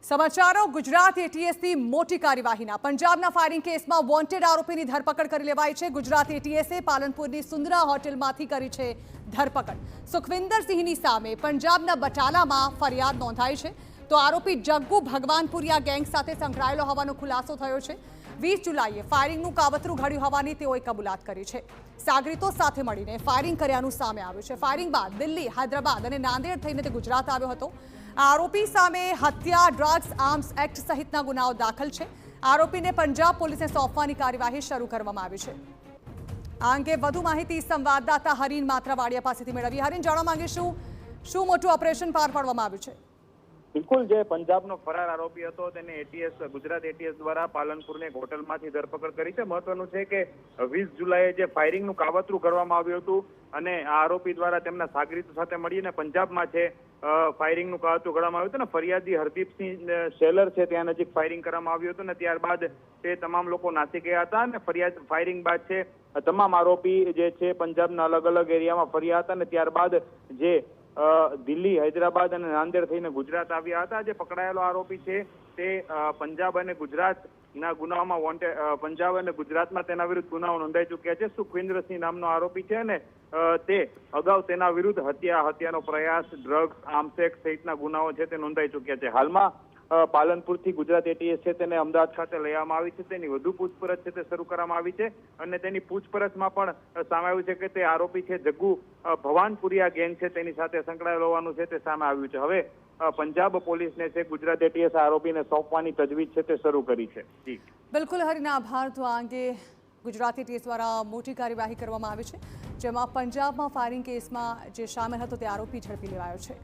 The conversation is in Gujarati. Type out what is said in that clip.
સમાચારો ગુજરાત એટીએસની મોટી કાર્યવાહીના પંજાબના ફાયરિંગ કેસમાં વોન્ટેડ આરોપીની ધરપકડ કરી લેવાઈ છે। ગુજરાત એટીએસે પાલનપુરની સુંદરા હોટેલમાંથી કરી છે ધરપકડ। સુખવિન્દરસિંહની સામે પંજાબના બટાલામાં ફરિયાદ નોંધાઈ છે તો આરોપી જગ્ગુ ભગવાનપુરિયા ગેંગ સાથે સંકળાયેલો હોવાનો ખુલાસો થયો છે। 20 જુલાઈએ ફાયરિંગનું કાવતરું ઘડ્યું હોવાની તેઓએ કબૂલાત કરી છે। સાગરીતો સાથે મળીને ફાયરિંગ કર્યાનું સામે આવ્યું છે। ફાયરિંગ બાદ દિલ્હી, હૈદરાબાદ અને નાંદેડ થઈને તે ગુજરાત આવ્યો હતો। આરોપી સામે હત્યા, ડ્રગ્સ, આર્મ્સ એક્ટ સહિતના ગુનાઓ દાખલ છે। આરોપીને પંજાબ પોલીસને સોંપવાની કાર્યવાહી શરૂ કરવામાં આવી છે। આ અંગે વધુ માહિતી સંવાદદાતા હરીન માત્રાવાડિયા પાસેથી મેળવી। હરીન, જાણવા માંગીશું શું મોટું ઓપરેશન પાર પાડવામાં આવ્યું છે? બિલકુલ, જે પંજાબનો ફરાર આરોપી હતો તેને ગુજરાત એટીએસ દ્વારા પાલનપુરની એક હોટલમાંથી ધરપકડ કરી છે। મહત્વનું છે કે 20 જુલાઈએ જે ફાયરિંગનું કાવતરું કરવામાં આવ્યું હતું અને આ આરોપી દ્વારા તેમના સાગરીતો સાથે મળીને પંજાબમાં છે ફાયરિંગનું કાવતરું કરવામાં આવ્યું હતું ને ફરિયાદી હરદીપસિંહ શેલર છે ત્યાં નજીક ફાયરિંગ કરવામાં આવ્યું હતું ને ત્યારબાદ તે તમામ લોકો નાસી ગયા હતા અને ફાયરિંગ બાદ છે તમામ આરોપી જે છે પંજાબના અલગ અલગ એરિયામાં ફર્યા હતા અને ત્યારબાદ જે દિલ્હી, હૈદરાબાદ અને નાંદેડ થઈને ગુજરાત આવ્યા હતા। જે પકડાયેલો આરોપી છે તે પંજાબ અને ગુજરાતના ગુનાઓમાં પંજાબ અને ગુજરાતમાં તેના વિરુદ્ધ ગુનાઓ નોંધાઈ ચૂક્યા છે। સુખવિન્દરસિંહ નામનો આરોપી છે અને તે અગાઉ તેના વિરુદ્ધ હત્યાનો પ્રયાસ, ડ્રગ્સ, આર્મ્સ એક્ટ સહિતના ગુનાઓ છે તે નોંધાઈ ચૂક્યા છે। હાલમાં પાલનપુરથી ગુજરાત એટીએસ છે તેને અમદાવાદ ખાતે લઈ આવવામાં આવી છે। તેની વધુ પૂછપરછ છે તે શરૂ કરવામાં આવી છે અને તેની પૂછપરછમાં પણ સામે આવ્યું છે કે તે આરોપી છે જગ્ગુ ભવાનપુરિયા ગેંગ છે તેની સાથે સંકળાયેલો હોવાનું છે તે સામે આવ્યું છે। હવે પંજાબ પોલીસને છે ગુજરાત એટીએસ આરોપીને સોંપવાની તજવીજ છે તે શરૂ કરી છે। જી બિલકુલ હરીન, આભાર। તો આ અંગે ગુજરાત એટીએસ દ્વારા મોટી કાર્યવાહી કરવામાં આવી છે જેમાં પંજાબમાં ફાયરિંગ કેસમાં જે સામેલ હતો તે આરોપી ઝડપી લેવાયો છે।